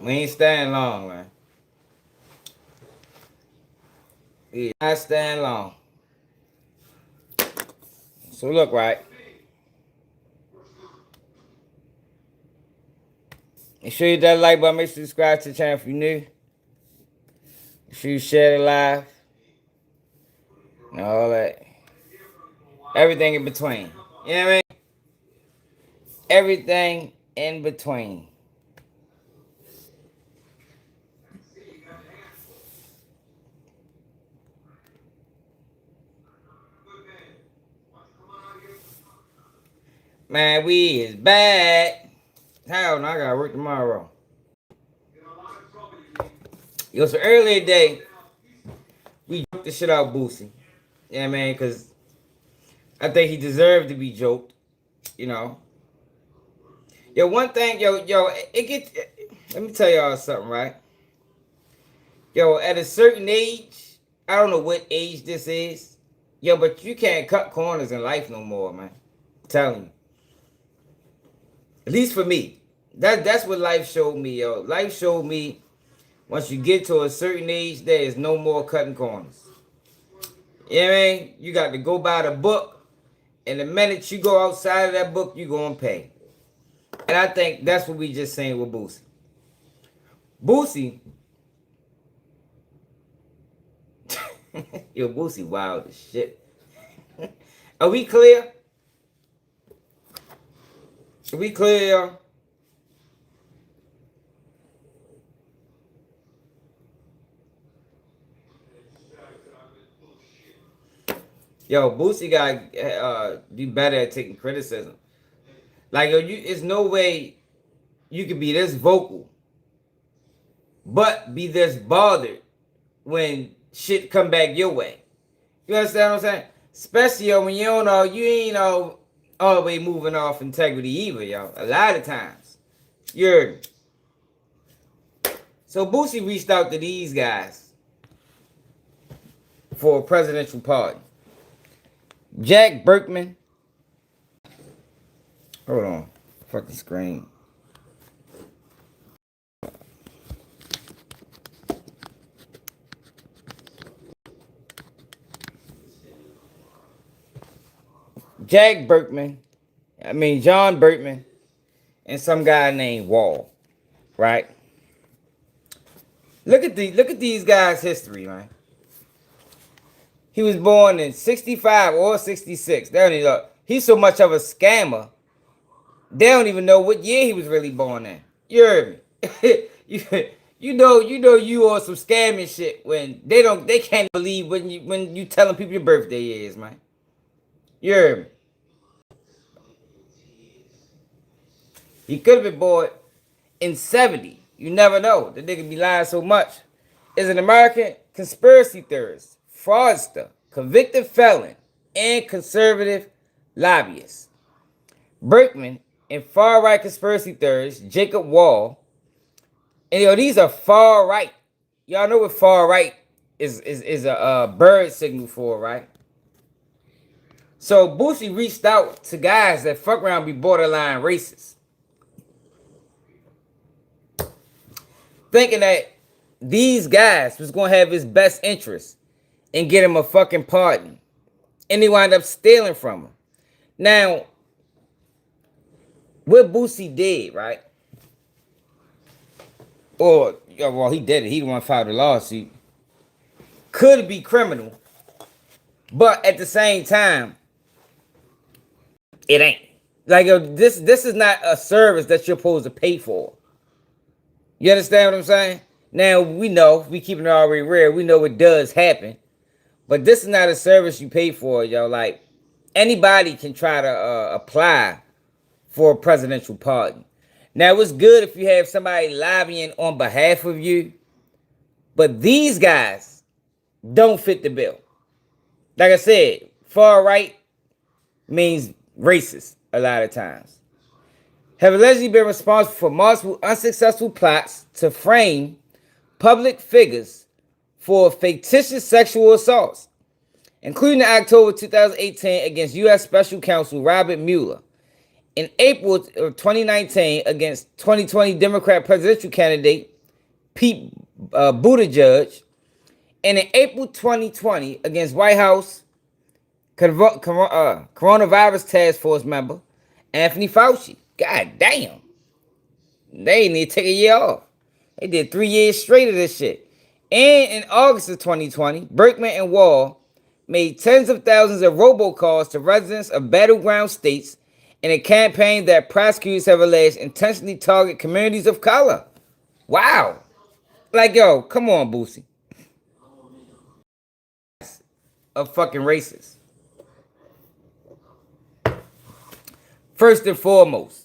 We ain't staying long, man. We not staying long. So look, right. Make sure you hit that like button. Make sure you subscribe to the channel if you're new. Make sure you share the live. And all that. Everything in between. You know what I mean? Everything in between. Man, we is bad. Hell no, I gotta work tomorrow. Yo, so earlier today, we joked the shit out Boosie. Yeah, man, because I think he deserved to be joked. You know. Yo, one thing, it gets. Let me tell y'all something, right? Yo, at a certain age, I don't know what age this is. Yo, but you can't cut corners in life no more, man. I'm telling you. At least for me. That's what life showed me, yo. Life showed me once you get to a certain age, there is no more cutting corners. You know what I mean? You got to go by the book, and the minute you go outside of that book, you gonna pay. And I think that's what we just saying with Boosie. Boosie, yo, Boosie wild as shit. Are we clear? Are we clear, yo? Yo, Boosie got do better at taking criticism. Like, yo, it's no way you could be this vocal, but be this bothered when shit come back your way. You understand what I'm saying? Especially when you don't know, you ain't all the way moving off integrity either, yo. A lot of times. You heard me. So Boosie reached out to these guys for a presidential pardon. Jack Berkman. Hold on. Fucking screen. John Berkman, and some guy named Wall, right? Look at these guys' history, man. He was born in 65 or 66. They don't even know. He's so much of a scammer, they don't even know what year he was really born in. You heard me? you on some scamming shit when they can't believe when you telling people your birthday is, man. You heard me? He could have been born in 70. You never know. The nigga be lying so much. Is an American conspiracy theorist, fraudster, convicted felon, and conservative lobbyist. Berkman and far-right conspiracy theorist Jacob Wall. And these are far-right. Y'all know what far-right is a bird signal for, right? So Boosie reached out to guys that fuck around be borderline racist, thinking that these guys was gonna have his best interest and get him a fucking pardon. And they wind up stealing from him. Now, what Boosie did, right? Or, well, he did it. He the one filed the lawsuit. Could be criminal. But at the same time, it ain't. Like, this is not a service that you're supposed to pay for. You understand what I'm saying? Now, we know, we keeping it already real. We know it does happen. But this is not a service you pay for, yo. Like, anybody can try to apply for a presidential pardon. Now, it's good if you have somebody lobbying on behalf of you. But these guys don't fit the bill. Like I said, far right means racist a lot of times. Have allegedly been responsible for multiple unsuccessful plots to frame public figures for fictitious sexual assaults, including in October 2018 against U.S. Special Counsel Robert Mueller, in April of 2019 against 2020 Democrat presidential candidate Pete Buttigieg, and in April 2020 against White House coronavirus task force member Anthony Fauci. God damn. They didn't need to take a year off. They did 3 years straight of this shit. And in August of 2020, Berkman and Wall made tens of thousands of robocalls to residents of battleground states in a campaign that prosecutors have alleged intentionally target communities of color. Wow. Like, yo, come on, Boosie. Of fucking racist. First and foremost,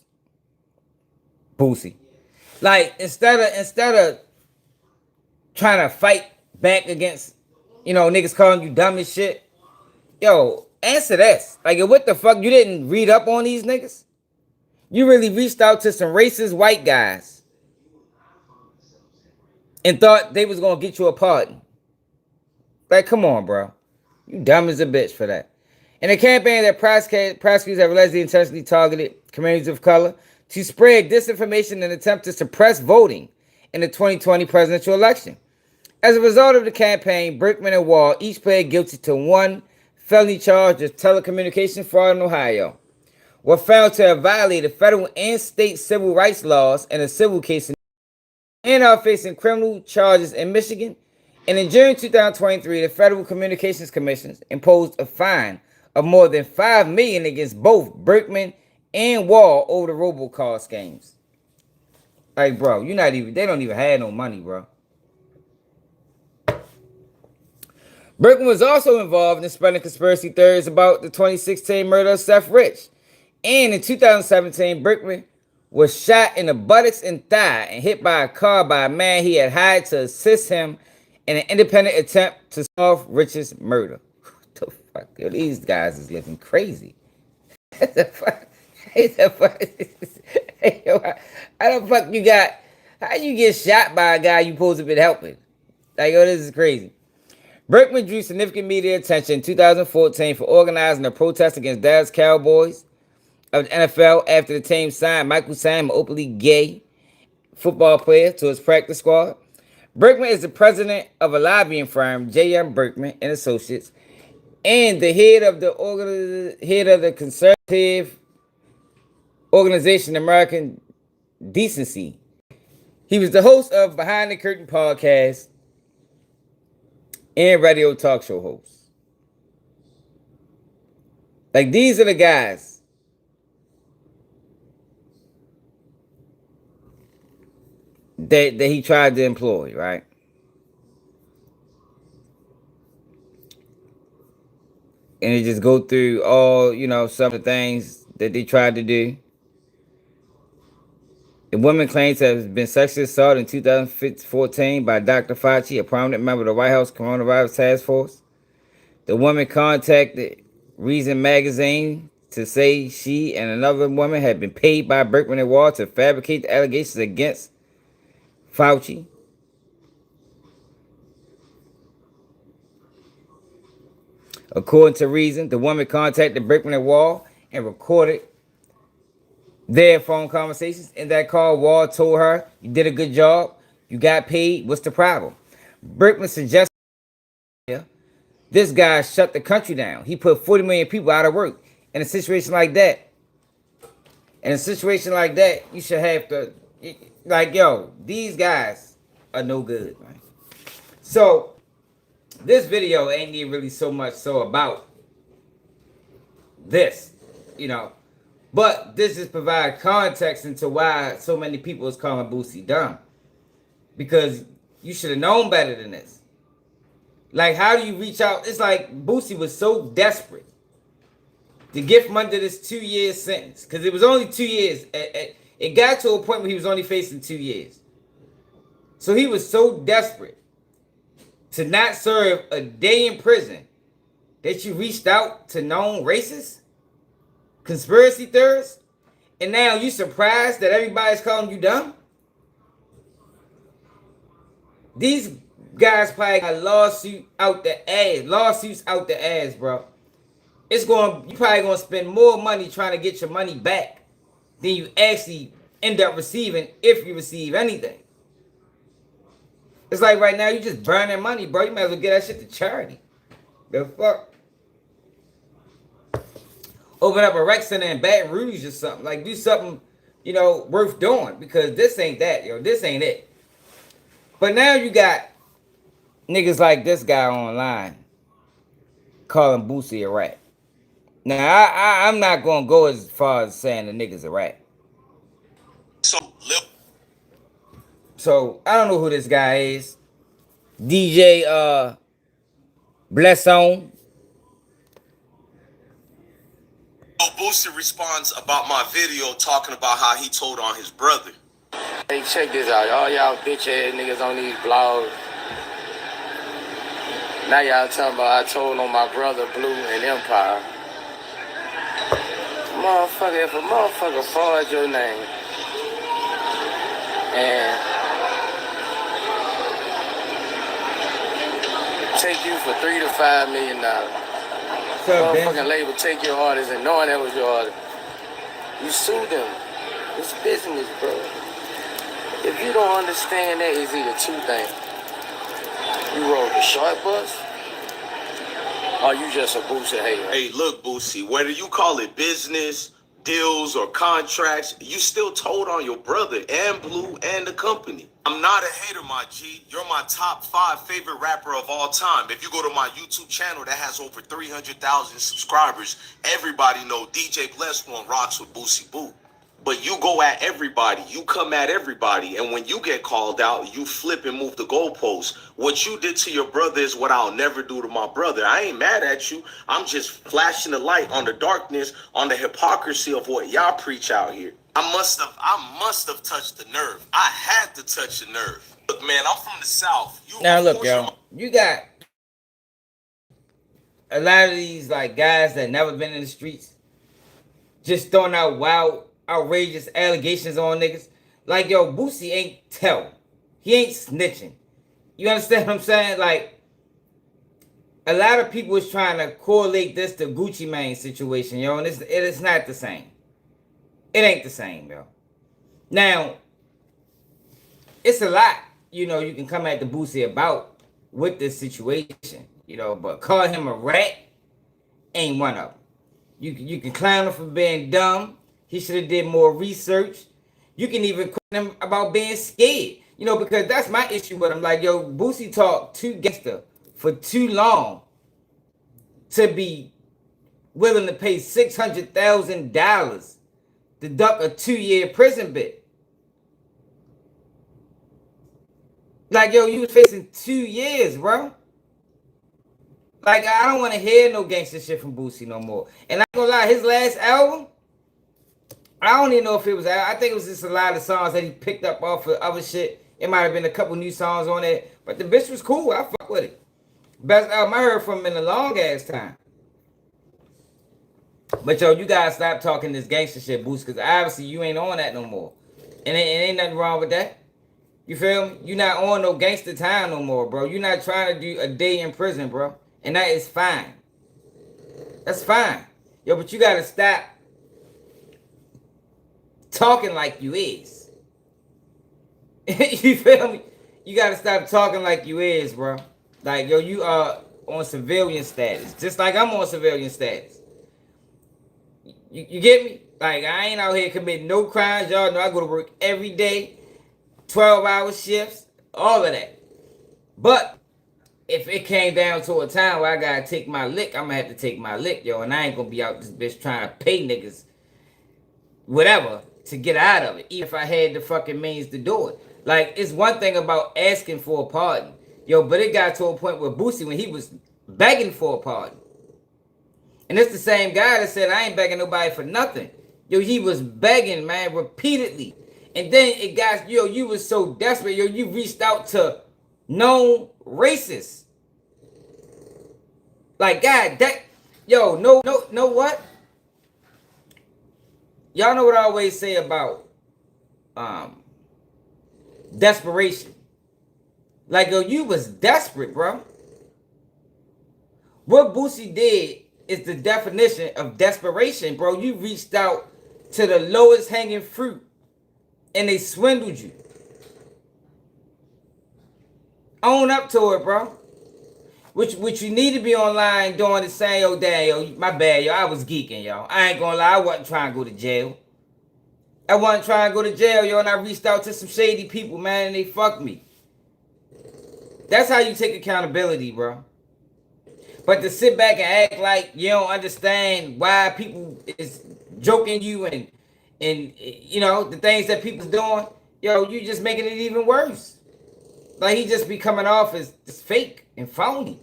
Boosie. Like, instead of trying to fight back against, niggas calling you dumb as shit, yo, answer this. Like, what the fuck? You didn't read up on these niggas? You really reached out to some racist white guys and thought they was gonna get you a pardon. Like, come on, bro. You dumb as a bitch for that. In a campaign that prosecutors have allegedly intentionally targeted communities of color to spread disinformation in an attempt to suppress voting in the 2020 presidential election. As a result of the campaign, Berkman and Wall each pled guilty to one felony charge of telecommunications fraud in Ohio, were found to have violated federal and state civil rights laws in a civil case and are facing criminal charges in Michigan. And in June 2023, the Federal Communications Commission imposed a fine of more than $5 million against both Berkman and Wall over the robocall scams. Like, bro, they don't even have no money, bro. Berkman was also involved in spreading conspiracy theories about the 2016 murder of Seth Rich. And in 2017, Berkman was shot in the buttocks and thigh and hit by a car by a man he had hired to assist him in an independent attempt to solve Rich's murder. What the fuck? Yo, these guys is living crazy. What the fuck? Hey, yo, how the fuck you got? How you get shot by a guy you supposed to be helping? Like, yo, this is crazy. Berkman drew significant media attention in 2014 for organizing a protest against Dallas Cowboys of the NFL after the team signed Michael Sam, an openly gay football player, to his practice squad. Berkman is the president of a lobbying firm, J.M. Berkman and Associates, and the head of the conservative organization American Decency. He was the host of Behind the Curtain podcast and radio talk show host. Like, these are the guys that he tried to employ, right? And they just go through all, some of the things that they tried to do. The woman claims to have been sexually assaulted in 2014 by Dr. Fauci, a prominent member of the White House coronavirus task force. The woman contacted Reason magazine to say she and another woman had been paid by Berkman and Wall to fabricate the allegations against Fauci. According to Reason, the woman contacted Berkman and Wall and recorded their phone conversations. In that call, Wall told her, "You did a good job. You got paid. What's the problem?" Berkman suggested this guy shut the country down. He put 40 million people out of work. In a situation like that, you should have to, like, yo, these guys are no good, man. So, this video ain't even really so much so about this, but this just provides context into why so many people is calling Boosie dumb. Because you should have known better than this. Like, how do you reach out? It's like Boosie was so desperate to get from under this 2-year sentence. Because it was only 2 years. It got to a point where he was only facing 2 years. So he was so desperate to not serve a day in prison that you reached out to known racists, conspiracy theorists, and now you surprised that everybody's calling you dumb? These guys probably got lawsuits out the ass, bro. You probably gonna spend more money trying to get your money back than you actually end up receiving, if you receive anything. It's like right now you just burning money, bro. You might as well get that shit to charity. The fuck? Open up a rec center in Baton Rouge or something. Like do something, worth doing. Because this ain't that, yo. This ain't it. But now you got niggas like this guy online calling Boosie a rat. Now I'm not gonna go as far as saying the nigga's a rat. So I don't know who this guy is. DJ Blesson. Boosie responds about my video talking about how he told on his brother. Hey, check this out. All y'all bitch ass niggas on these blogs. Now y'all talking about I told on my brother Blue and Empire. Motherfucker, if a motherfucker forged your name and take you for $3 to $5 million. Motherfucking label take your artist and knowing that was your artist. You sue them. It's business, bro. If you don't understand that, it's either two things. You rode the short bus, or you just a Boosie hater. Hey, look, Boosie, whether you call it business, deals, or contracts, you still told on your brother and Blue and the company. I'm not a hater, my G. You're my top 5 favorite rapper of all time. If you go to my YouTube channel that has over 300,000 subscribers, everybody know DJ Bless One rocks with Boosie Boo. But you go at everybody, you come at everybody, and when you get called out, you flip and move the goalposts. What you did to your brother is what I'll never do to my brother. I ain't mad at you. I'm just flashing the light on the darkness, on the hypocrisy of what y'all preach out here. I must have touched the nerve. I had to touch the nerve. Look, man, I'm from the South. Now look, yo, you got a lot of these like guys that never been in the streets, just throwing out wild, outrageous allegations on niggas. Like, yo, Boosie ain't tell. He ain't snitching. You understand what I'm saying? Like, a lot of people is trying to correlate this to Gucci Mane situation, yo, and it's not the same. It ain't the same, yo. Now, it's a lot, you can come at the Boosie about with this situation, but call him a rat ain't one of them. You can clown him for being dumb. He should have did more research. You can even question him about being scared, because that's my issue with him. Like, yo, Boosie talked too gangster for too long to be willing to pay $600,000 to duck a 2-year prison bit. Like, yo, you was facing 2 years, bro. Like, I don't want to hear no gangster shit from Boosie no more. And I'm gonna lie, his last album, I don't even know if it was, I think it was just a lot of songs that he picked up off of other shit. It might have been a couple new songs on it, but the bitch was cool. I fuck with it. Best album I heard from him in a long ass time. But yo, you gotta stop talking this gangster shit, Boosie, because obviously you ain't on that no more. And it ain't nothing wrong with that. You feel me? You not on no gangster time no more, bro. You not trying to do a day in prison, bro. And that is fine. That's fine. Yo, but you gotta stop talking like you is. You feel me? You gotta stop talking like you is, bro. Like, yo, you are on civilian status. Just like I'm on civilian status. You get me? Like, I ain't out here committing no crimes. Y'all know I go to work every day. 12-hour shifts. All of that. But if it came down to a time where I gotta take my lick, I'm gonna have to take my lick, yo. And I ain't gonna be out this bitch trying to pay niggas whatever to get out of it, even if I had the fucking means to do it. Like, it's one thing about asking for a pardon, yo, but it got to a point where Boosie, when he was begging for a pardon, and it's the same guy that said, I ain't begging nobody for nothing. Yo, he was begging, man, repeatedly. And then it got, yo, you was so desperate, yo, you reached out to known racists. Like, God, that, yo, no, what? Y'all know what I always say about desperation. Like, yo, you was desperate, bro. What Boosie did is the definition of desperation, bro. You reached out to the lowest hanging fruit and they swindled you. Own up to it, bro. Which you need to be online doing the same, yo, damn, yo, my bad, yo, I was geeking, yo. I ain't gonna lie, I wasn't trying to go to jail. I wasn't trying to go to jail, yo, and I reached out to some shady people, man, and they fucked me. That's how you take accountability, bro. But to sit back and act like you don't understand why people is joking you and you know the things that people's doing, yo, you just making it even worse. Like he just be coming off as fake and phony.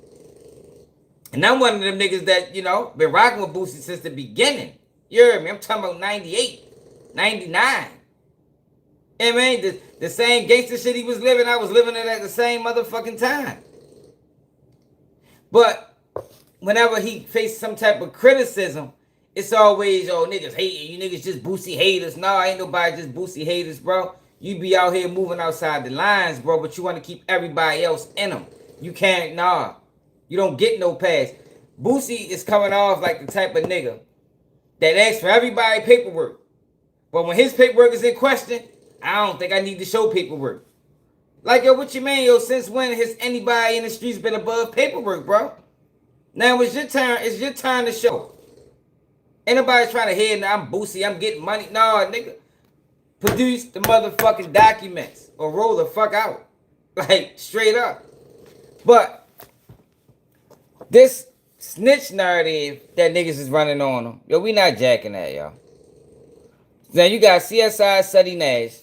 And I'm one of them niggas that, you know, been rocking with Boosie since the beginning. You heard me? I'm talking about 98, 99. I mean, the same gangster shit he was living, I was living it at the same motherfucking time. But whenever he faced some type of criticism, it's always, yo, niggas hating. You niggas just Boosie haters. No, ain't nobody just Boosie haters, bro. You be out here moving outside the lines, bro, but you want to keep everybody else in them. You can't, nah. You don't get no pass. Boosie is coming off like the type of nigga that asks for everybody paperwork. But when his paperwork is in question, I don't think I need to show paperwork. Like, yo, what you mean, yo? Since when has anybody in the streets been above paperwork, bro? Now it's your turn. It's your time to show. Ain't nobody trying to hear, I'm Boosie, I'm getting money. No, nigga. Produce the motherfucking documents or roll the fuck out. Like, straight up. But this snitch narrative that niggas is running on them, yo, we not jacking that, y'all. Now you got CSI Suddy Nash.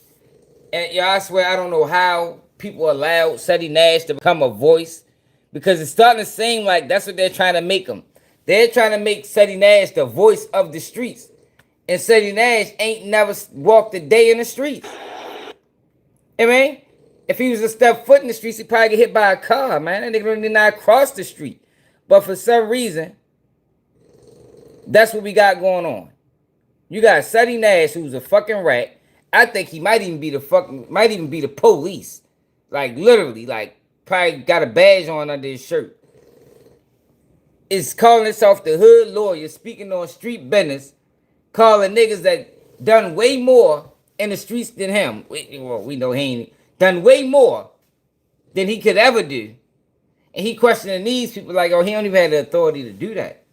And y'all, I swear I don't know how people allowed Suddy Nash to become a voice. Because it's starting to seem like that's what they're trying to make him. They're trying to make Suddy Nash the voice of the streets. And Suddy Nash ain't never walked a day in the streets. I mean, if he was to step foot in the streets, he'd probably get hit by a car, man. That nigga did not cross the street. But for some reason, that's what we got going on. You got Suddy Nash, who's a fucking rat. I think he might even be the police. Like, literally, like, probably got a badge on under his shirt. Is calling himself the hood lawyer, speaking on street business, calling niggas that done way more in the streets than him. Well, we know he ain't done way more than he could ever do. And he questioning these people like, oh, he don't even have the authority to do that.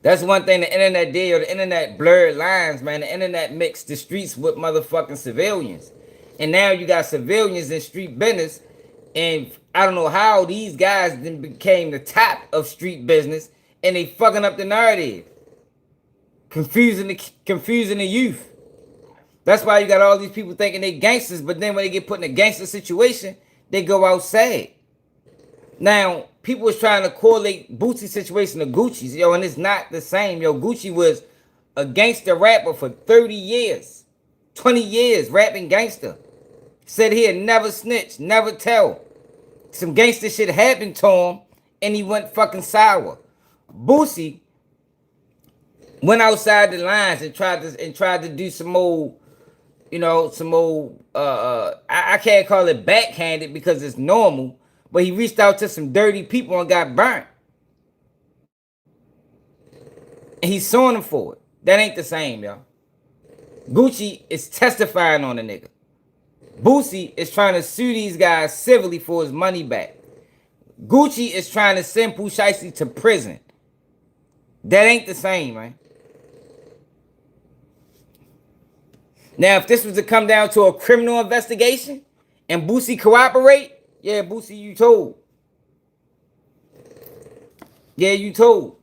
That's one thing the internet did, or the internet blurred lines, man. The internet mixed the streets with motherfucking civilians. And now you got civilians in street business. And I don't know how these guys then became the top of street business. And they fucking up the narrative. Confusing the youth. That's why you got all these people thinking they gangsters. But then when they get put in a gangster situation, they go outside. Now, people was trying to correlate Boosie's situation to Gucci's, yo, and it's not the same. Yo, Gucci was a gangster rapper for 30 years, 20 years rapping gangster. Said he'd never snitch, never tell. Some gangster shit happened to him, and he went fucking sour. Boosie went outside the lines and tried to do some old, you know, I can't call it backhanded because it's normal. But he reached out to some dirty people and got burnt. And he's suing them for it. That ain't the same, y'all. Gucci is testifying on the nigga. Boosie is trying to sue these guys civilly for his money back. Gucci is trying to send Pooh Shiesty to prison. That ain't the same, man. Now, if this was to come down to a criminal investigation and Boosie cooperate, yeah, Boosie, you told. Yeah, you told.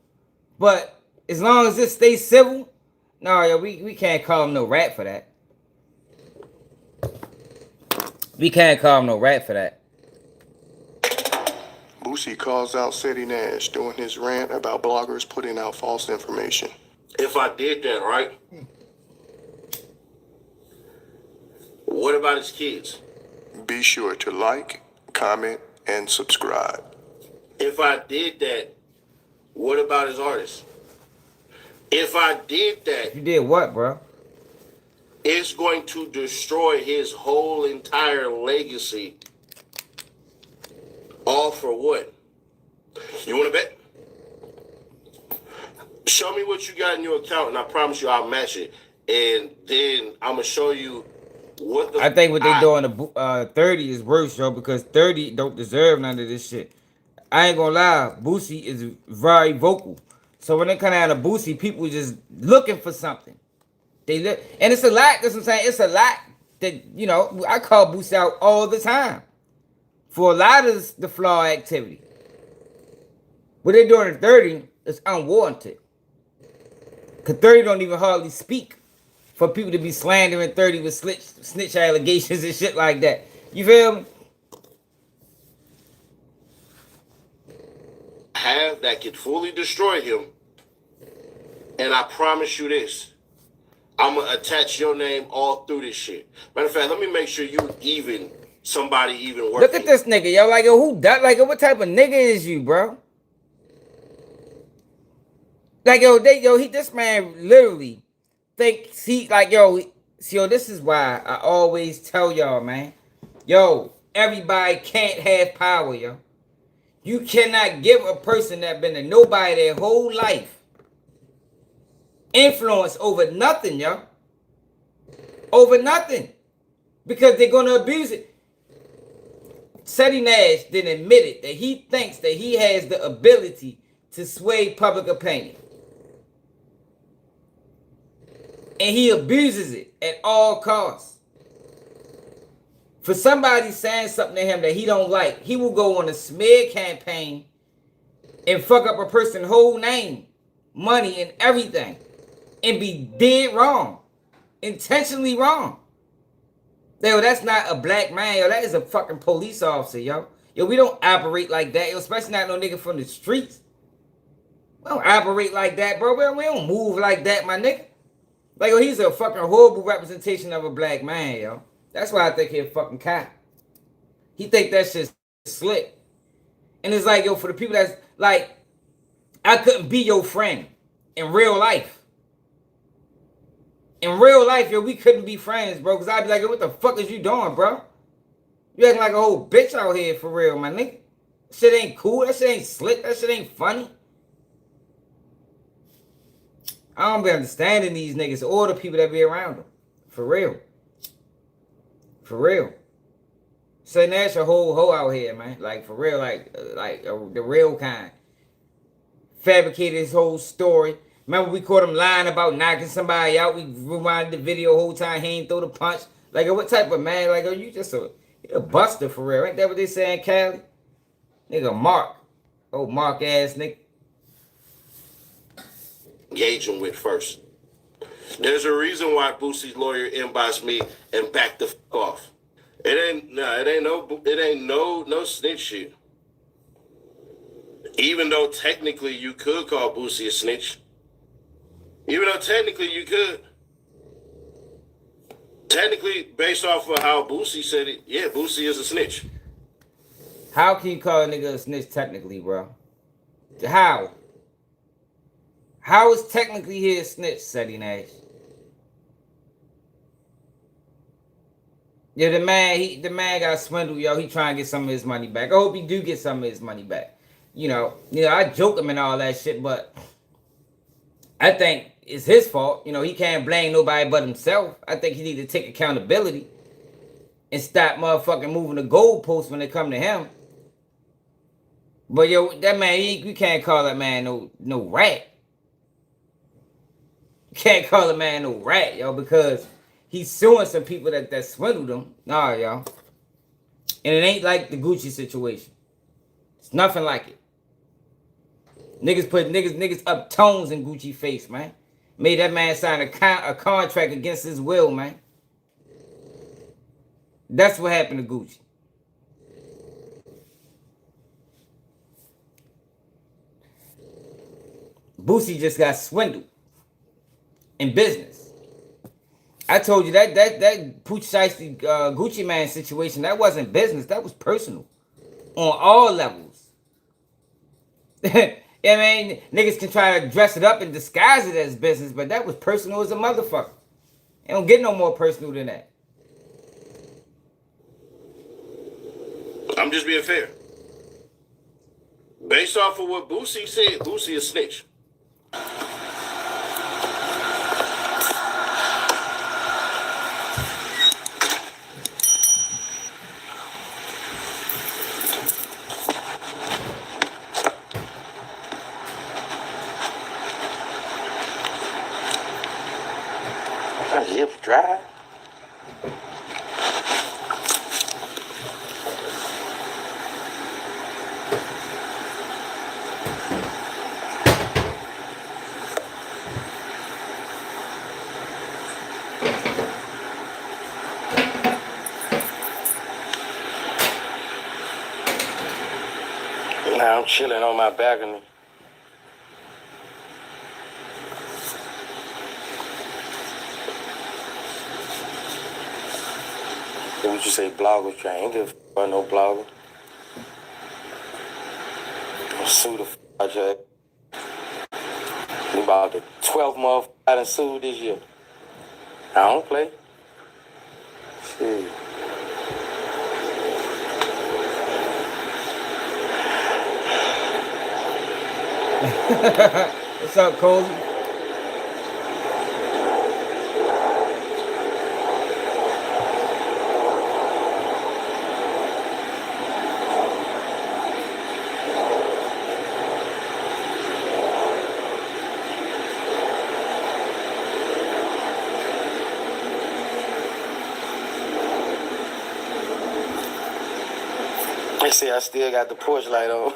But as long as it stays civil, no, yeah, we can't call him no rat for that. We can't call him no rat for that. Boosie calls out Suddy Nash during his rant about bloggers putting out false information. If I did that, right? What about his kids? Be sure to like, comment, and subscribe. If I did that, what about his artists? If I did that, You did what, bro? it's going to destroy his whole entire legacy. All for what? You want to bet? Show me what you got in your account, and I promise you I'll match it. And then I'm going to show you I think what they doing to 30 is worse, yo, because 30 don't deserve none of this shit. I ain't gonna lie, Boosie is very vocal. So when they come out of Boosie, people just looking for something. They look, and it's a lot. That's what I'm saying. It's a lot that, you know, I call Boosie out all the time for a lot of the flaw activity. What they doing at 30 is unwarranted. Cause 30 don't even hardly speak for people to be slandering 30 with snitch allegations and shit like that. You feel me? Have that could fully destroy him. And I promise you this. I'm gonna attach your name all through this shit. Matter of fact, let me make sure you somebody even working. Look at this nigga, yo. Like, yo, who that? Like, yo, what type of nigga is you, bro? Like, yo, this man literally thinks he, like, yo, see, yo, this is why I always tell y'all, man. Yo, everybody can't have power, yo. You cannot give a person that been a nobody their whole life influence over nothing, yo. Over nothing. Because they're going to abuse it. Seti Nash then admitted that he thinks that he has the ability to sway public opinion. And he abuses it at all costs. For somebody saying something to him that he don't like, he will go on a smear campaign and fuck up a person's whole name, money, and everything. And be dead wrong. Intentionally wrong. Yo, that's not a black man, yo. That is a fucking police officer, yo. Yo, we don't operate like that, yo. Especially not no nigga from the streets. We don't operate like that, bro. We don't move like that, my nigga. Like, yo, he's a fucking horrible representation of a black man, yo. That's why I think he's a fucking cop. He think that shit's slick. And it's like, yo, for the people that's like, I couldn't be your friend in real life. In real life, yo, we couldn't be friends, bro. Because I'd be like, yo, what the fuck is you doing, bro? You acting like a whole bitch out here for real, my nigga. That shit ain't cool. That shit ain't slick. That shit ain't funny. I don't be understanding these niggas or the people that be around them. For real. For real. Say Nash a whole hoe out here, man. Like, for real, the real kind. Fabricated his whole story. Remember we caught him lying about knocking somebody out. We rewinded the video the whole time. He ain't throw the punch. Like, what type of man? Like, you just a buster for real. Ain't that what they say in Cali? Nigga, Mark. Oh, Mark ass nigga. Engage him with first. There's a reason why Boosie's lawyer inboxed me and backed the fuck off. It ain't no snitch shit. Even though technically you could call Boosie a snitch. Even though technically you could. Technically, based off of how Boosie said it, yeah, Boosie is a snitch. How can you call a nigga a snitch technically, bro? How? How is technically he a snitch, Seti Nash? Yeah, the man got swindled, yo. He trying to get some of his money back. I hope he do get some of his money back. You know, I joke him and all that shit, but I think it's his fault. You know, he can't blame nobody but himself. I think he need to take accountability and stop motherfucking moving the goalposts when they come to him. But yo, that man, we can't call that man no rat. You can't call a man no rat, yo, because he's suing some people that swindled him. Nah, y'all. And it ain't like the Gucci situation. It's nothing like it. Niggas put niggas up tones in Gucci face, man. Made that man sign a contract against his will, man. That's what happened to Gucci. Boosie just got swindled in business. I told you that Pooch Shiesty Gucci Man situation, that wasn't business, that was personal. On all levels. I mean, niggas can try to dress it up and disguise it as business, but that was personal as a motherfucker. It don't get no more personal than that. I'm just being fair. Based off of what Boosie said, Boosie is snitch. drive. Now I'm chilling on my balcony. What you say, blogger? I ain't give a fuck about no blogger. I'll sue the project. About the 12th month I done sued this year. I don't play. Shit. What's up, Cozy? They say I still got the porch light on.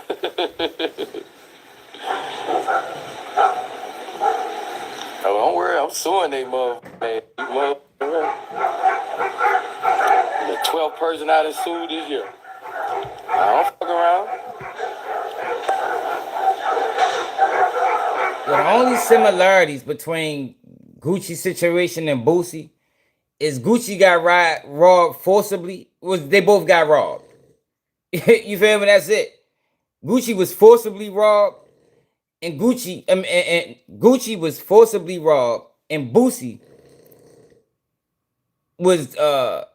Oh, don't worry, I'm suing they motherfucker. The 12th person I done sued this year. I don't fuck around. The only similarities between Gucci's situation and Boosie is Gucci got robbed forcibly. They both got robbed. You feel me? That's it. Gucci was forcibly robbed, and Gucci was forcibly robbed, and Boosie was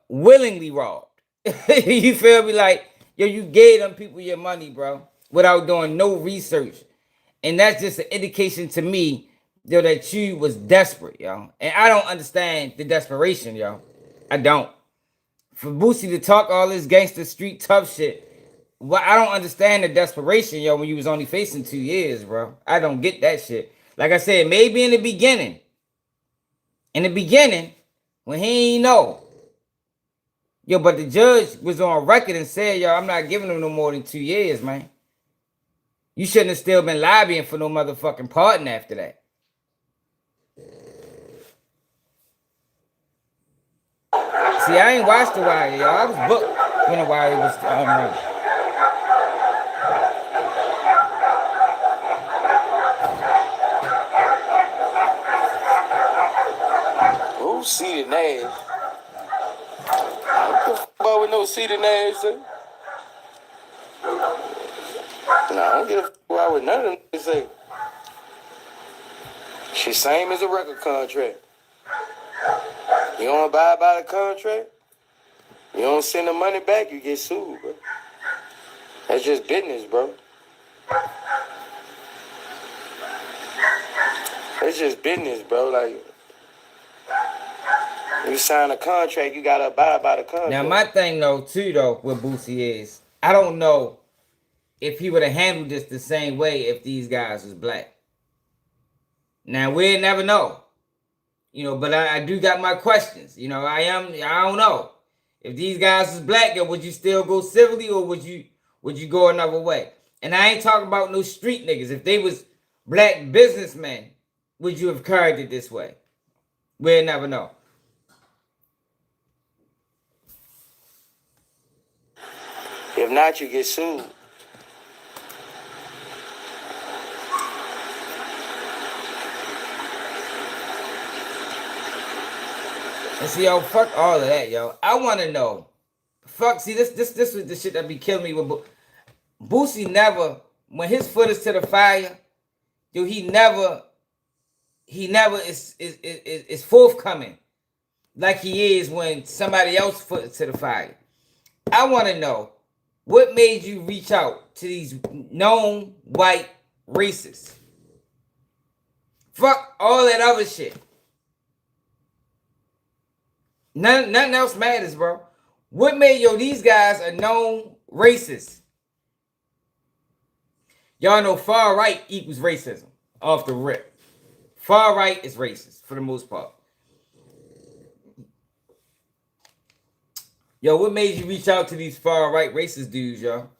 willingly robbed. You feel me? Like, yo, you gave them people your money, bro, without doing no research. And that's just an indication to me, yo, that you was desperate, yo. And I don't understand the desperation, yo. I don't. For Boosie to talk all this gangster street tough shit, well, I don't understand the desperation, yo, when you was only facing 2 years, bro. I don't get that shit. Like I said, maybe in the beginning, when he ain't know, yo, but the judge was on record and said, yo, I'm not giving him no more than 2 years, man. You shouldn't have still been lobbying for no motherfucking pardon after that. See, I ain't watched The Wire, yo. I was booked when The Wire was running. Who's seated Nash? What the fuck about with no seated Nash, sir? Nah, I don't give a fuck about with none of them they say. She same as a record contract. You don't abide by the contract, you don't send the money back, you get sued, bro. That's just business, bro. It's just business, bro. Like, you sign a contract, you gotta abide by the contract. Now, my thing, though, too, though, with Boosie is, I don't know if he would have handled this the same way if these guys was black. Now, we'll never know. You know, but I do got my questions. You know, I don't know. If these guys was black, would you still go civilly, or would you go another way? And I ain't talking about no street niggas. If they was black businessmen, would you have carried it this way? We'll never know. If not, you get sued. And see, yo, fuck all of that, yo. I want to know. Fuck, see, this was the shit that be killing me with Boosie. Never, when his foot is to the fire, yo, he never is forthcoming like he is when somebody else foot is to the fire. I want to know, what made you reach out to these known white racists? Fuck all that other shit. Nothing else matters, bro. What made these guys are known racists? Y'all know far right equals racism off the rip. Far right is racist for the most part. Yo, what made you reach out to these far right racist dudes, yo?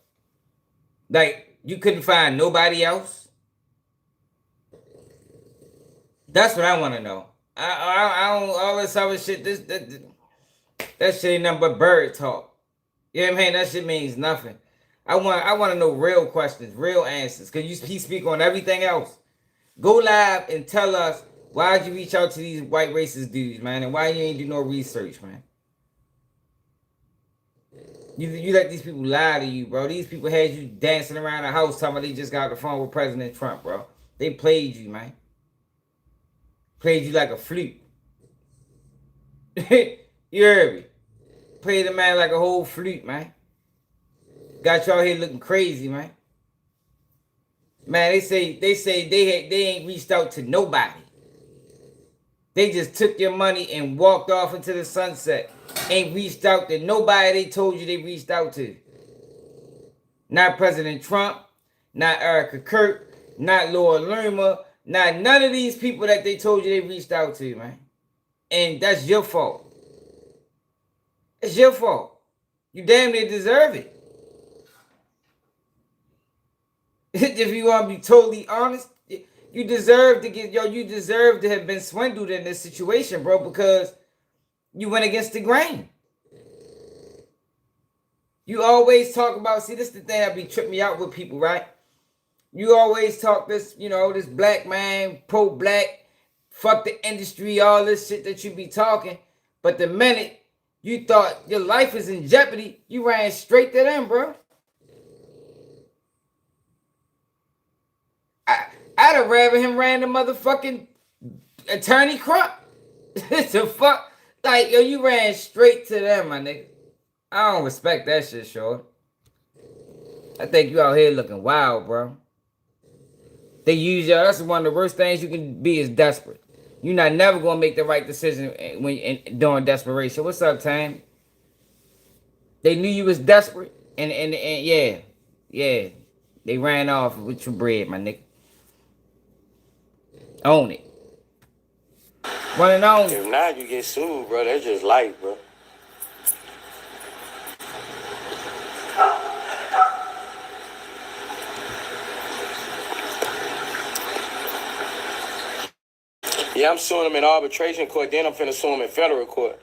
Like, you couldn't find nobody else? That's what I want to know. I don't, all this other shit, that shit ain't nothing but bird talk. You know what I mean? That shit means nothing. I want to know real questions, real answers. Cause he speak on everything else. Go live and tell us why'd you reach out to these white racist dudes, man, and why you ain't do no research, man. You let these people lie to you, bro. These people had you dancing around the house talking about they just got off the phone with President Trump, bro. They played you, man. Played you like a flute. You heard me? Played the man like a whole flute, man. Got y'all here looking crazy, man. Man, they say they ain't reached out to nobody. They just took your money and walked off into the sunset. Ain't reached out to nobody they told you they reached out to. Not President Trump, not Erica Kirk, not Laura Loomer, not none of these people that they told you they reached out to, man. And that's your fault. It's your fault. You damn near deserve it. If you want to be totally honest, you deserve to have been swindled in this situation, bro, because you went against the grain. You always talk about, see, this is the thing that be tripping me out with people, right? You always talk this, this black man, pro-black, fuck the industry, all this shit that you be talking. But the minute you thought your life is in jeopardy, you ran straight to them, bro. I'd have rather him ran the motherfucking attorney Crump. The fuck? Like, yo, you ran straight to them, my nigga. I don't respect that shit, short. I think you out here looking wild, bro. They use y'all. That's one of the worst things you can be is desperate. You're not never gonna make the right decision when during desperation. What's up, Tam? They knew you was desperate, and yeah, they ran off with your bread, my nigga. Own it. One and only. If not, you get sued, bro. That's just life, bro. Yeah, I'm suing him in arbitration court, then I'm finna sue him in federal court.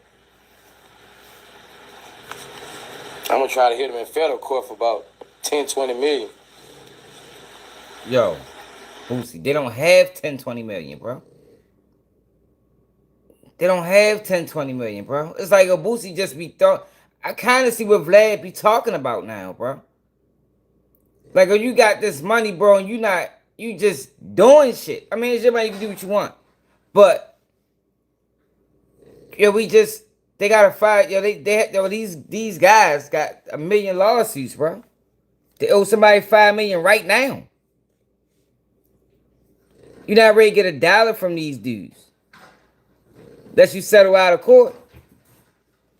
I'm gonna try to hit him in federal court for about 10, 20 million. Yo, Boosie, they don't have 10, 20 million, bro. They don't have 10, 20 million, bro. It's like a Boosie just be thought. I kind of see what Vlad be talking about now, bro. Like, oh, you got this money, bro, and you just doing shit. I mean, it's your money, you can do what you want. But, yo, they got to fight. Yo, these guys got 1 million lawsuits, bro. They owe somebody $5 million right now. You're not ready to get $1 from these dudes. Unless you settle out of court.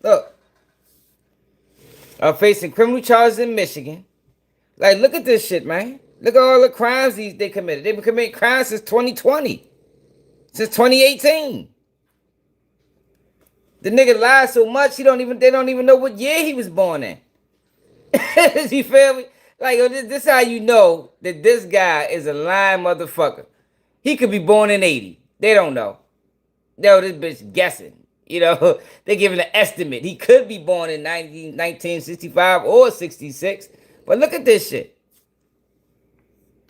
Look. Are facing criminal charges in Michigan. Like, look at this shit, man. Look at all the crimes they committed. They've been committing crimes since 2020. Since 2018. The nigga lied so much, they don't even know what year he was born in. You feel me? Like, this is how you know that this guy is a lying motherfucker. He could be born in 80. They don't know. Yo, this bitch guessing. They're giving an estimate. He could be born in 1965 or 66. But look at this shit.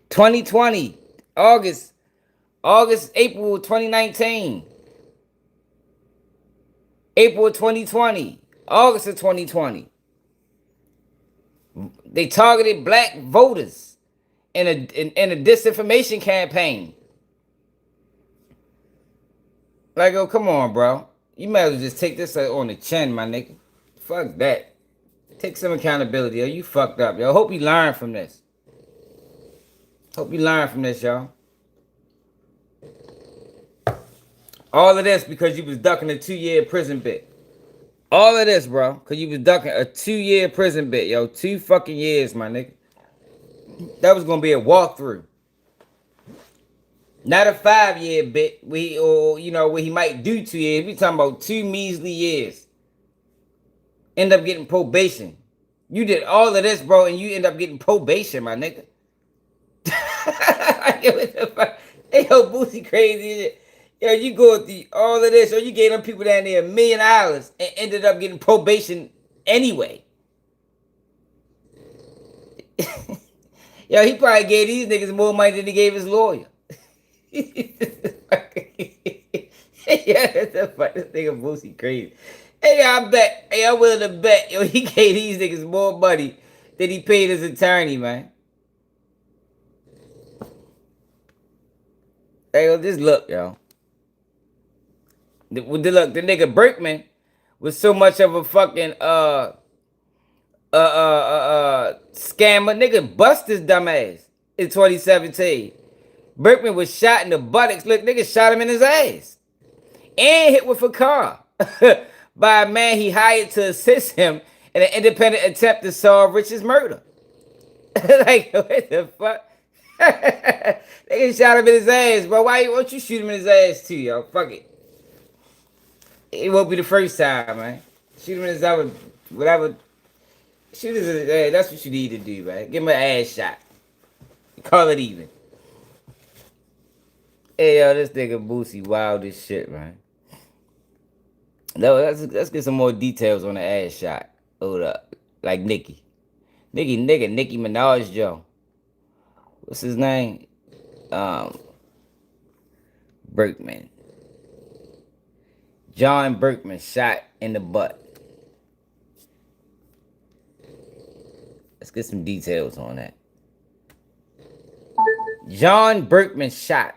2020, April 2019. April 2020. August of 2020. They targeted black voters in a disinformation campaign. Like, oh, come on, bro. You might as well just take this on the chin, my nigga. Fuck that. Take some accountability, yo. You fucked up, yo. Hope you learn from this. Hope you learn from this, y'all. All of this because you was ducking a 2-year prison bit. All of this, bro, because you was ducking a 2-year prison bit, yo. 2 fucking years, my nigga. That was going to be a walkthrough. Not a 5-year bit where he might do 2 years. We talking about 2 measly years. End up getting probation. You did all of this, bro, and you end up getting probation, my nigga. What the fuck? Hey, yo, Boosie crazy. Yo, you go through all of this, or you gave them people down there $1 million and ended up getting probation anyway. Yo, he probably gave these niggas more money than he gave his lawyer. Yeah, that's the fuck. This nigga Boosie crazy. Hey, I'm willing to bet, yo, he gave these niggas more money than he paid his attorney, man. Hey, yo, just look, yo. The nigga Berkman was so much of a fucking scammer. Nigga bust his dumb ass in 2017. Berkman was shot in the buttocks. Look, nigga shot him in his ass. And hit with a car by a man he hired to assist him in an independent attempt to solve Rich's murder. Like, what the fuck? Nigga shot him in his ass, bro. Why don't you shoot him in his ass too, yo? Fuck it. It won't be the first time, man. Shoot him in his ass, whatever. Shoot him in his ass. That's what you need to do, man. Give him an ass shot. Call it even. Hey, yo, this nigga Boosie wild as shit, man. No, let's get some more details on the ass shot. Hold up. Like Nicki Minaj, Joe. What's his name? Berkman. John Berkman shot in the butt. Let's get some details on that. John Berkman shot.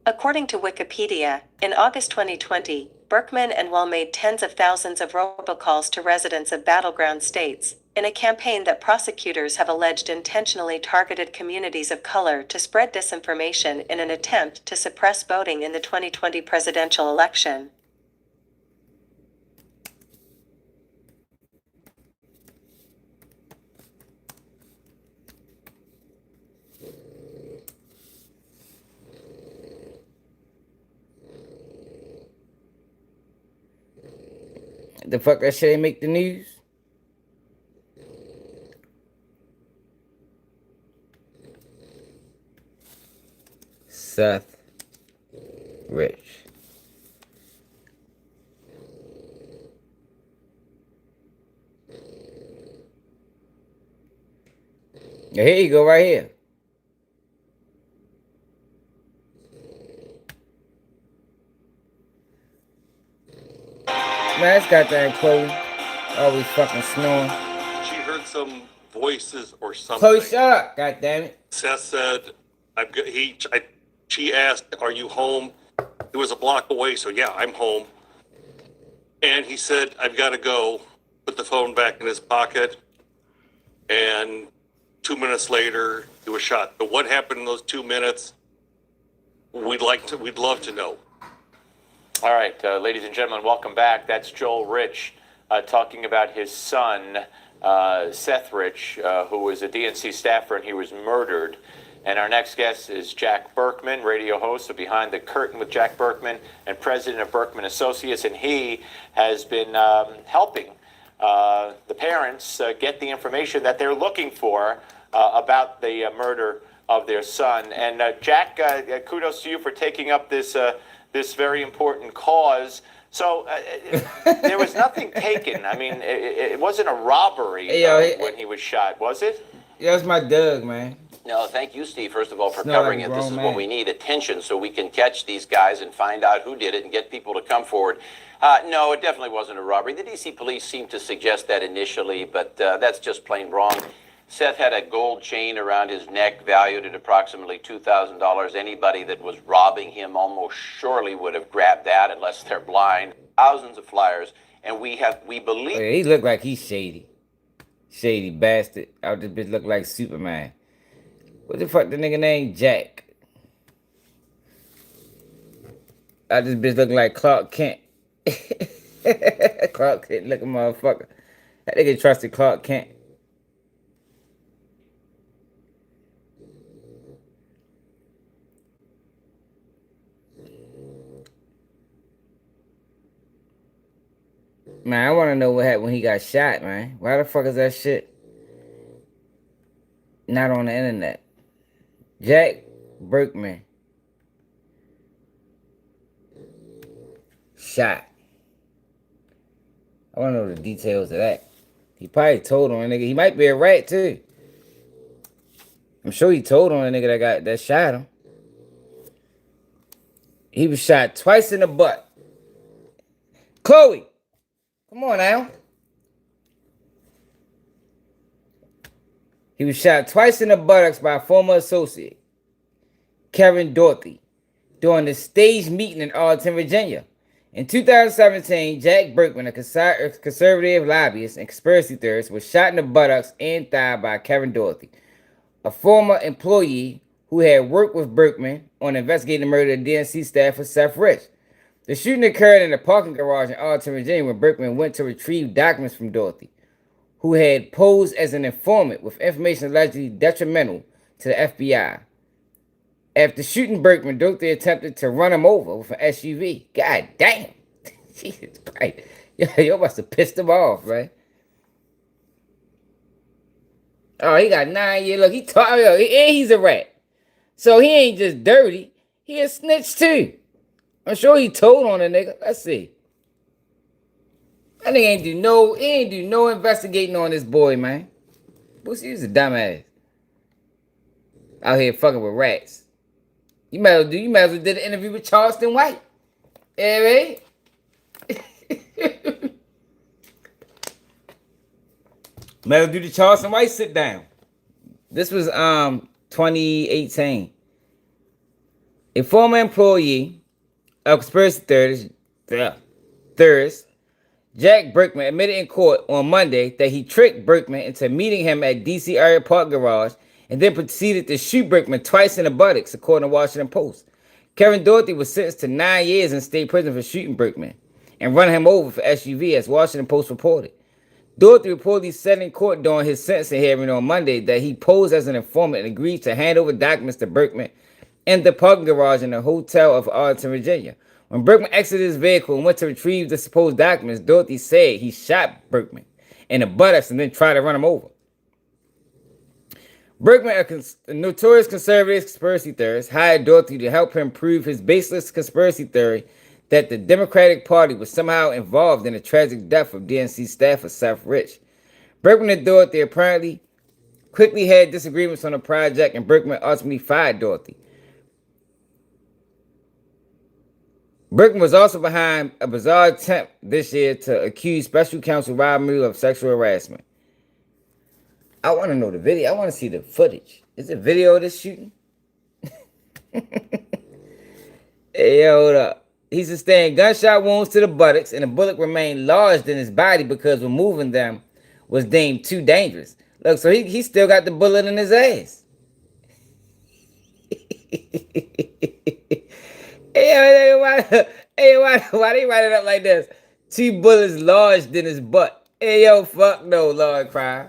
According to Wikipedia, in August 2020, Berkman and Wall made tens of thousands of robocalls to residents of battleground states, in a campaign that prosecutors have alleged intentionally targeted communities of color to spread disinformation in an attempt to suppress voting in the 2020 presidential election. The fuck that shit ain't make the news? Seth Rich. Here you go, right here. Man, it's goddamn Chloe. Always fucking snoring. She heard some voices or something. Chloe, shut up, goddammit. Seth said, she asked, "Are you home?" It was a block away, so yeah, I'm home. And he said, "I've got to go." Put the phone back in his pocket. And 2 minutes later, he was shot. But what happened in those 2 minutes? We'd love to know. All right, ladies and gentlemen, welcome back. That's Joel Rich talking about his son, Seth Rich, who was a DNC staffer, and he was murdered. And our next guest is Jack Berkman, radio host of Behind the Curtain with Jack Berkman and president of Berkman Associates. And he has been helping the parents get the information that they're looking for about the murder of their son. And Jack, kudos to you for taking up this very important cause. So there was nothing taken. I mean, it wasn't a robbery when he was shot, was it? Yeah, that's my Doug, man. No, thank you, Steve, first of all, for covering it. This is what we need, attention, so we can catch these guys and find out who did it and get people to come forward. No, it definitely wasn't a robbery. The D.C. police seemed to suggest that initially, but that's just plain wrong. Seth had a gold chain around his neck valued at approximately $2,000. Anybody that was robbing him almost surely would have grabbed that unless they're blind. Thousands of flyers, and we believe... Yeah, he looked like he's shady. Shady bastard. Out this bitch look like Superman. What the fuck the nigga name? Jack. Out this bitch look like Clark Kent. Clark Kent looking motherfucker. That nigga trusted Clark Kent. Man, I want to know what happened when he got shot, man. Why the fuck is that shit not on the internet? Jack Berkman shot. I want to know the details of that. He probably told on a nigga. He might be a rat too. I'm sure he told on a nigga that shot him. He was shot twice in the butt. Chloe, come on now. He was shot twice in the buttocks by a former associate, Kevin Dorothy, during the staged meeting in Arlington, Virginia. In 2017, Jack Berkman, a conservative lobbyist and conspiracy theorist, was shot in the buttocks and thigh by Kevin Dorothy, a former employee who had worked with Berkman on investigating the murder of DNC staffer Seth Rich. The shooting occurred in a parking garage in Arlington, Virginia, when Berkman went to retrieve documents from Dorothy, who had posed as an informant with information allegedly detrimental to the FBI. After shooting Berkman, Dorothy attempted to run him over with an SUV. God damn. Jesus Christ. Yo must have pissed him off, right? Oh, he got 9 years. Look, he's a rat. So he ain't just dirty. He a snitch too. I'm sure he told on a nigga. Let's see. That nigga ain't do no investigating on this boy, man. Boosie is a dumbass. Out here fucking with rats. You might as well did an interview with Charleston White. Yeah, right? Might as well do the Charleston White sit down. This was 2018. A former employee of conspiracy theorist, Jack Berkman, admitted in court on Monday that he tricked Berkman into meeting him at DC area park garage and then proceeded to shoot Berkman twice in the buttocks, according to Washington Post. Kevin Dorothy was sentenced to 9 years in state prison for shooting Berkman and running him over for SUV, as Washington Post reported. Dorothy reportedly said in court during his sentencing hearing on Monday that he posed as an informant and agreed to hand over documents to Berkman in the parking garage in the hotel of Arlington, Virginia. When Berkman exited his vehicle and went to retrieve the supposed documents, Dorothy said he shot Berkman in the buttocks and then tried to run him over. Berkman, a notorious conservative conspiracy theorist, hired Dorothy to help him prove his baseless conspiracy theory that the Democratic Party was somehow involved in the tragic death of DNC staffer Seth Rich. Berkman and Dorothy apparently quickly had disagreements on the project, and Berkman ultimately fired Dorothy. Berkman was also behind a bizarre attempt this year to accuse special counsel Rob Mueller of sexual harassment. I want to know the video. I want to see the footage. Is it video of this shooting? Hey, hold up. He sustained gunshot wounds to the buttocks, and the bullet remained lodged in his body because removing them was deemed too dangerous. Look, so he still got the bullet in his ass. Hey, why they write it up like this? 2 bullets lodged in his butt. Hey, yo, fuck no, Lord Crime.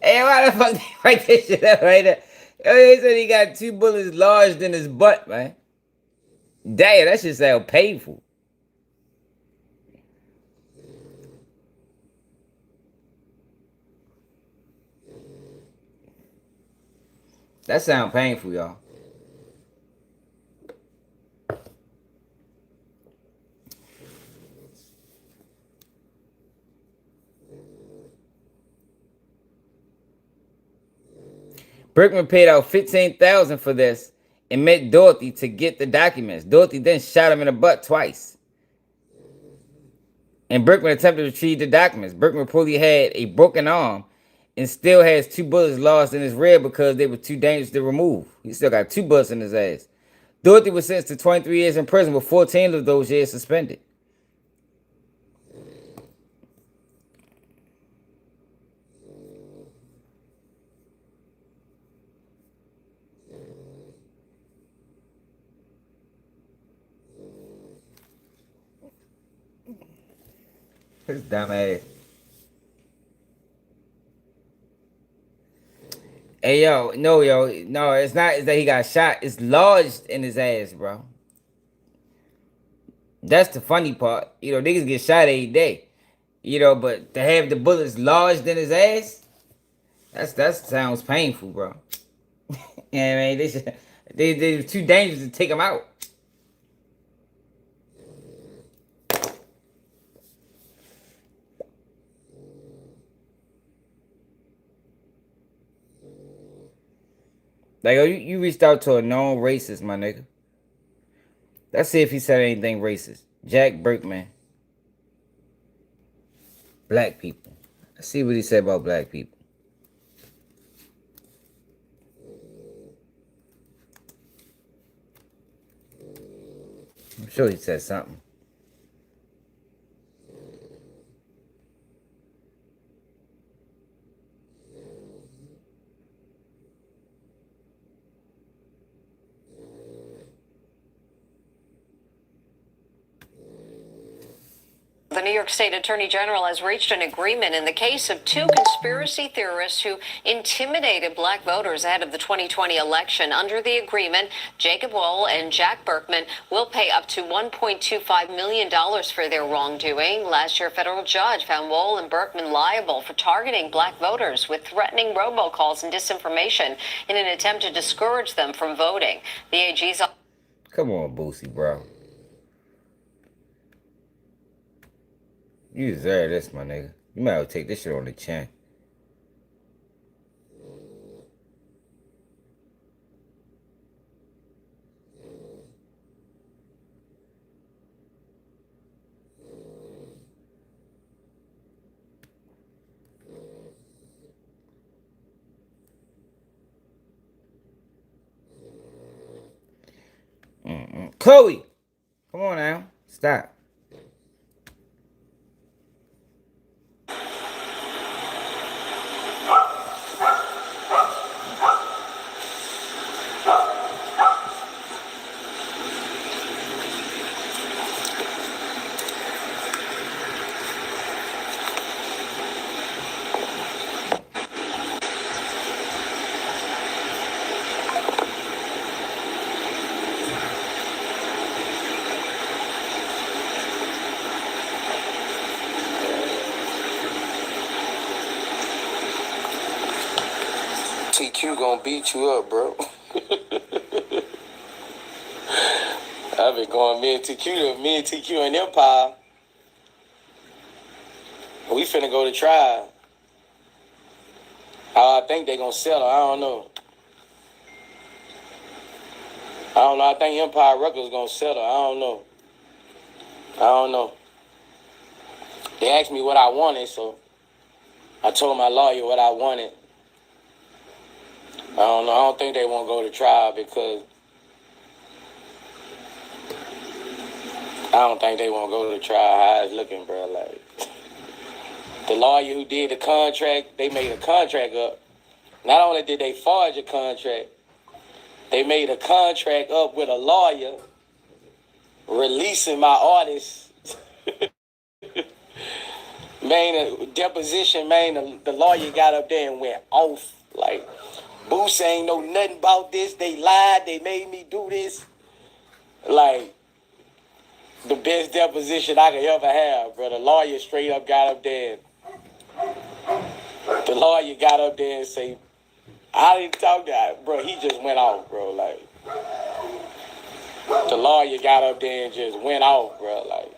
Hey, why the fuck they write this shit up right there? They said he got 2 bullets lodged in his butt, man. Damn, that shit sound painful. That sound painful, y'all. Berkman paid out $15,000 for this and met Dorothy to get the documents. Dorothy then shot him in the butt twice. And Berkman attempted to retrieve the documents. Berkman reportedly had a broken arm and still has 2 bullets lodged in his rib because they were too dangerous to remove. He still got 2 bullets in his ass. Dorothy was sentenced to 23 years in prison with 14 of those years suspended. His dumb ass. Hey, no, it's not that he got shot. It's lodged in his ass, bro. That's the funny part. You know, niggas get shot every day. You know, but to have the bullets lodged in his ass, that sounds painful, bro. Yeah, man, they too dangerous to take him out. Like, oh, you reached out to a known racist, my nigga. Let's see if he said anything racist. Jack Berkman. Black people. Let's see what he said about black people. I'm sure he said something. The New York State Attorney General has reached an agreement in the case of two conspiracy theorists who intimidated black voters ahead of the 2020 election. Under the agreement, Jacob Wohl and Jack Berkman will pay up to $1.25 million for their wrongdoing. Last year, a federal judge found Wohl and Berkman liable for targeting black voters with threatening robocalls and disinformation in an attempt to discourage them from voting. The AG's... Come on, Boosie, bro. You deserve this, my nigga. You might have to take this shit on the chin. Chloe! Come on now. Stop. TQ gonna beat you up, bro. I've been going me and TQ and Empire. We finna go to trial. I think they gonna settle. I don't know. I think Empire Records gonna settle. I don't know. They asked me what I wanted, so I told my lawyer what I wanted. I don't know. I don't think they won't go to trial because how it's looking, bro. Like the lawyer who did the contract, they made a contract up. Not only did they forge a contract, they made a contract up with a lawyer releasing my artist. Man, deposition, man, the lawyer got up there and went off like, Boosie ain't know nothing about this. They lied. They made me do this. Like, the best deposition I could ever have, bro. The lawyer straight up got up there. The lawyer got up there and say, I didn't talk to him. Bro, he just went off, bro. Like, the lawyer got up there and just went off, bro. Like,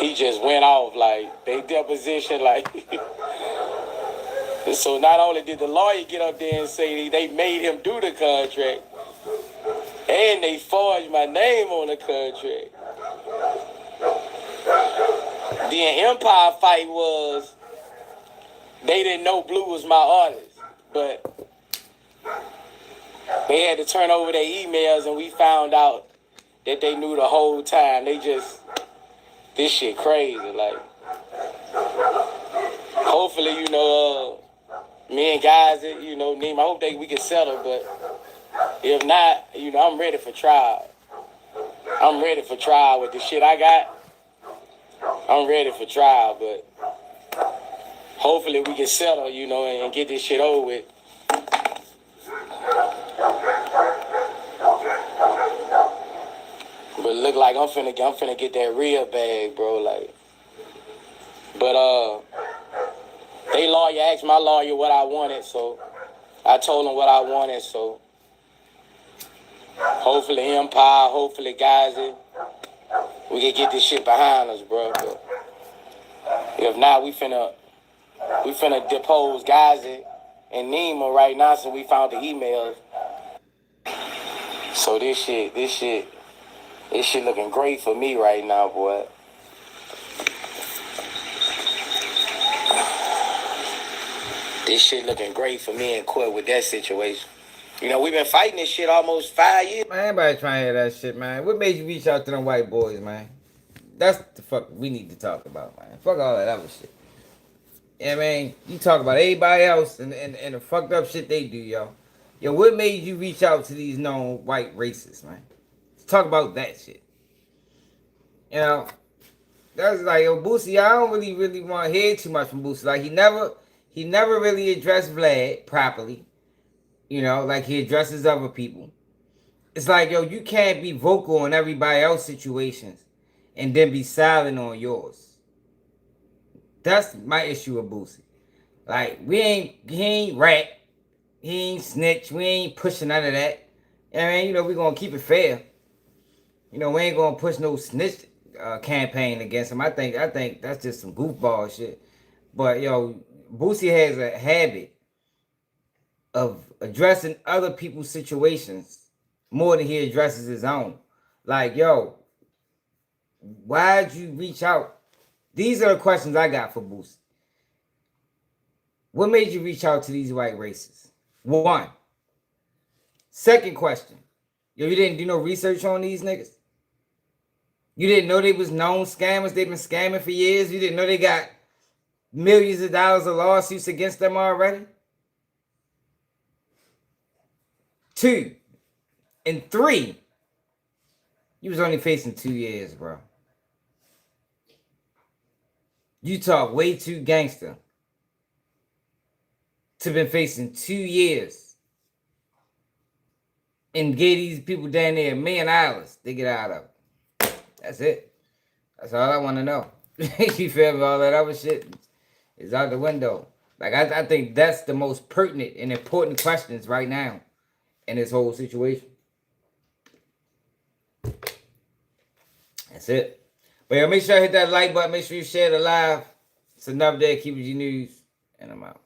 he just went off. Like, they deposition, like... So not only did the lawyer get up there and say they made him do the contract, and they forged my name on the contract. The Empire fight was, they didn't know Blue was my artist, but they had to turn over their emails and we found out that they knew the whole time. This shit crazy, like. Hopefully, me and guys, Neem, I hope we can settle, but if not, I'm ready for trial. I'm ready for trial with the shit I got. I'm ready for trial, but hopefully we can settle, and get this shit over with. But But it look like I'm finna get that real bag, bro. Like, but they lawyer asked my lawyer what I wanted, so I told him what I wanted. So hopefully Empire, hopefully guys, we can get this shit behind us, bro. But if not, we finna depose Gazi and Nima right now, so we found the emails. So this shit looking great for me right now, boy. This shit looking great for me in court with that situation. You know, we've been fighting this shit almost 5 years. Man, everybody trying to hear that shit, man. What made you reach out to them white boys, man? That's the fuck we need to talk about, man. Fuck all that other shit. Yeah, man, you talk about everybody else and the fucked up shit they do, yo. Yo, what made you reach out to these known white racists, man? Let's talk about that shit. You know, that's like, yo, Boosie, I don't really want to hear too much from Boosie. Like, he never really addressed Vlad properly. You know, like he addresses other people. It's like, yo, you can't be vocal on everybody else's situations and then be silent on yours. That's my issue with Boosie. Like, he ain't rat. He ain't snitch. We ain't pushing none of that. I mean, you know, we're going to keep it fair. You know, we ain't going to push no snitch campaign against him. I think that's just some goofball shit. But, yo, Boosie has a habit of addressing other people's situations more than he addresses his own. Like, yo, why'd you reach out? These are the questions I got for Boosie. What made you reach out to these white racists? One. Second question. Yo, you didn't do no research on these niggas? You didn't know they was known scammers? They've been scamming for years? You didn't know they got millions of dollars of lawsuits against them already? 2. And 3. You was only facing 2 years, bro. You talk way too gangster to been facing 2 years and gave these people down there $1 million to get out of it. That's it. That's all I want to know. You feel me? All that other shit is out the window. Like, I think that's the most pertinent and important questions right now in this whole situation. That's it. But yo, make sure you hit that like button. Make sure you share the live. It's another day of Keep It G News. And I'm out.